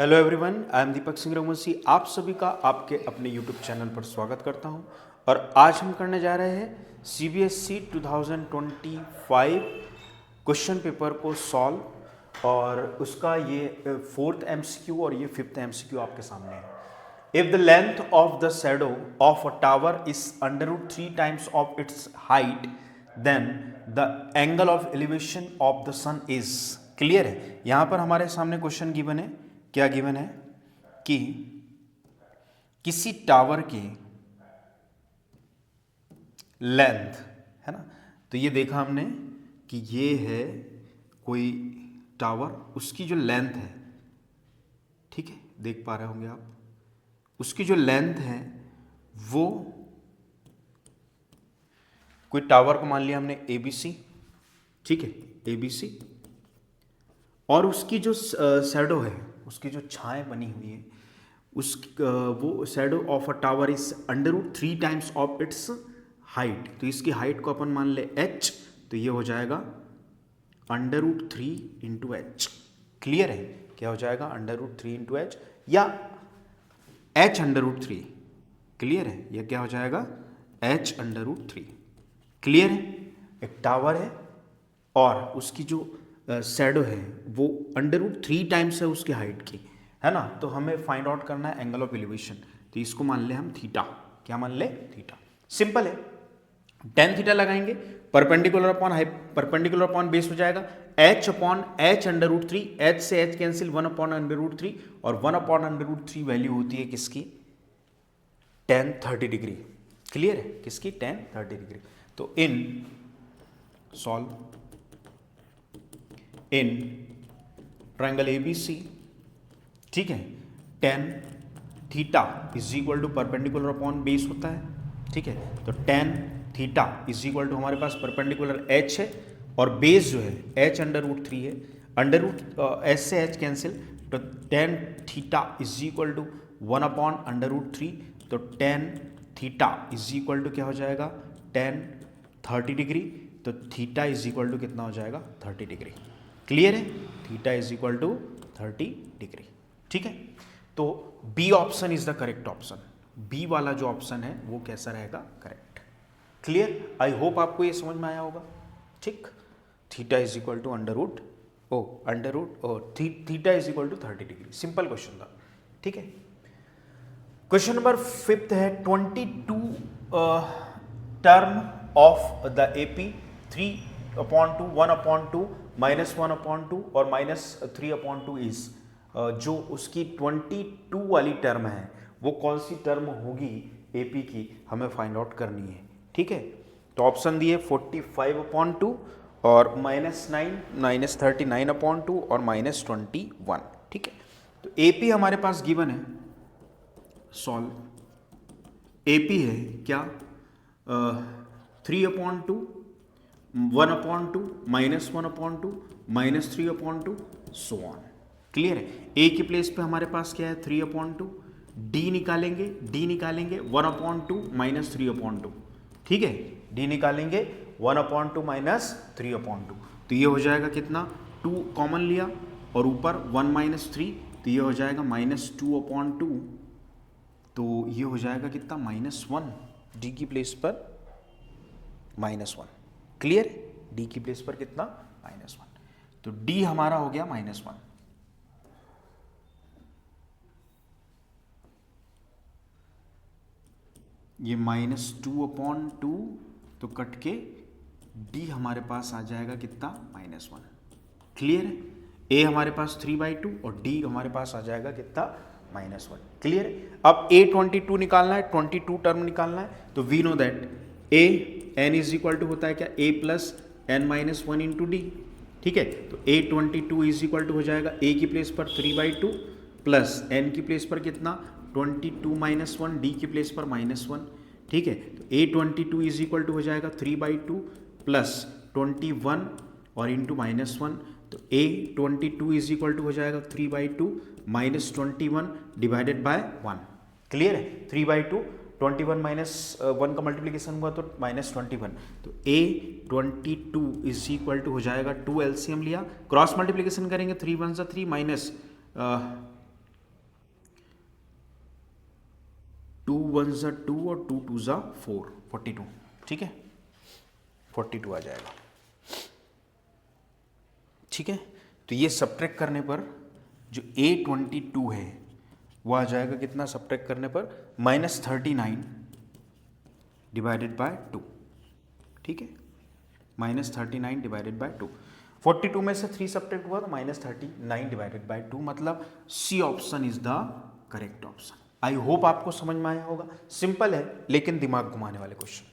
Hello everyone, I am Deepak Singh Raghuvanshi. आप सभी का आपके अपने यूट्यूब चैनल पर स्वागत करता हूं और आज हम करने जा रहे हैं सीबीएसई 2025 क्वेश्चन पेपर को सॉल्व और उसका ये फोर्थ एमसीक्यू और ये फिफ्थ एमसीक्यू आपके सामने है। If the length of the shadow of a tower is √3 times of its height then the angle of elevation of the sun is. Clear है? यहां पर हमारे सामने क्वेश्चन गिवन है। क्या गिवन है कि किसी टावर की लेंथ है ना, तो ये देखा हमने कि ये है कोई टावर, उसकी जो लेंथ है, ठीक है, देख पा रहे होंगे आप, उसकी जो लेंथ है वो कोई टावर को मान लिया हमने एबीसी, ठीक है, एबीसी, और उसकी जो शैडो है, उसकी जो छाएं बनी हुई है, उस वो shadow of a tower is √3 times of its height. तो इसकी हाइट को अपन मान ले h, तो ये हो जाएगा √3 इंटू एच। क्लियर है? क्या हो जाएगा? √3 इंटू एच या h √3। क्लियर है? यह क्या हो जाएगा? h √3। क्लियर है? एक टावर है और उसकी जो शैडो है वो √3 टाइम्स है उसकी हाइट की, है ना। तो हमें फाइंड आउट करना है एंगल ऑफ एलिवेशन। तो इसको मान ले हम थीटा। क्या मान ले? थीटा। सिंपल है, tan थीटा लगाएंगे, परपेंडिकुलर अपॉन बेस हो जाएगा h अपॉन h √3। h से h कैंसिल, 1 अपॉन √3 और 1 अपॉन √3 वैल्यू होती है किसकी? tan 30 degree. क्लियर है? किसकी? tan 30 degree. तो in solve in triangle ABC, ठीक है, tan theta is equal to perpendicular upon base होता है, ठीक है। तो tan theta is equal to हमारे पास परपेंडिकुलर h है और बेस जो है h √3 है, h से h कैंसिल, तो tan theta is equal to 1 upon √3। तो tan theta is equal to क्या हो जाएगा? tan 30 degree. तो थीटा इज इक्वल टू कितना हो जाएगा? 30 डिग्री। क्लियर है? Theta is equal to 30 degree, ठीक है। तो B option is the correct option. B वाला जो ऑप्शन है वो कैसा रहेगा? करेक्ट। क्लियर? आई होप आपको ये समझ में आया होगा, ठीक। Theta is equal to theta is equal to 30 degree. Simple question था, ठीक है। क्वेश्चन नंबर 5 है 22 टर्म ऑफ द एपी 3/2, 1/2, -1/2 और -3/2 इज। जो उसकी 22 वाली टर्म है वो कौन सी टर्म होगी एपी की, हमें फाइंड आउट करनी है, ठीक है। तो ऑप्शन दिए 45/2 और -9, -39/2 और -21, ठीक है। तो एपी हमारे पास गिवन है, सॉल्व। एपी है क्या? 3/2, 1/2, -1/2, -3/2, सो ऑन। क्लियर है? ए की प्लेस पे हमारे पास क्या है? 3/2। डी निकालेंगे, 1/2 -3/2, ठीक है। डी निकालेंगे 1/2 -3/2, तो ये हो जाएगा कितना? 2 कॉमन लिया और ऊपर 1 -3, तो ये हो जाएगा -2/2। तो ये हो जाएगा कितना? -1। डी की प्लेस पर -1। क्लियर? डी की प्लेस पर कितना? -1। तो डी हमारा हो गया -1। ये -2/2 तो कट के डी हमारे पास आ जाएगा कितना? -1। क्लियर है? ए हमारे पास 3/2 और डी हमारे पास आ जाएगा कितना? -1। क्लियर है? अब A22 निकालना है, 22 टर्म निकालना है। तो we know that A N is equal to होता है क्या? a plus n-1 into D, ठीक है। तो A22 इज इक्वल टू हो जाएगा ए की प्लेस पर 3/2 प्लस एन की प्लेस पर कितना? 22 -1, डी की प्लेस पर -1, ठीक है। तो A22 इज इक्वल टू हो जाएगा 3/2 प्लस 21 और इंटू -1। तो A22 इज इक्वल टू हो जाएगा 3/2 -21 डिवाइडेड बाय 1। क्लियर है? 3/2, 21 -1 का मल्टीप्लीकेशन हुआ तो -21। तो A22 इज इक्वल टू हो जाएगा 2 LCM लिया, क्रॉस मल्टीप्लीकेशन करेंगे 3 × 1 = 3 माइनस 2 1 ज़ा 2 और 2 2 ज़ा 4, 42, ठीक है, 42 आ जाएगा, ठीक है। तो ये सब्ट्रैक्ट करने पर जो A22 है वो आ जाएगा कितना, सब्ट्रैक्ट करने पर -39 डिवाइडेड बाय 2, ठीक है, -39 डिवाइडेड बाय 2। 42 में से 3 सब्ट्रैक्ट हुआ तो -39 डिवाइडेड बाय 2, मतलब C option is the correct option. I hope आपको समझ में आया होगा। सिंपल है लेकिन दिमाग घुमाने वाले क्वेश्चन।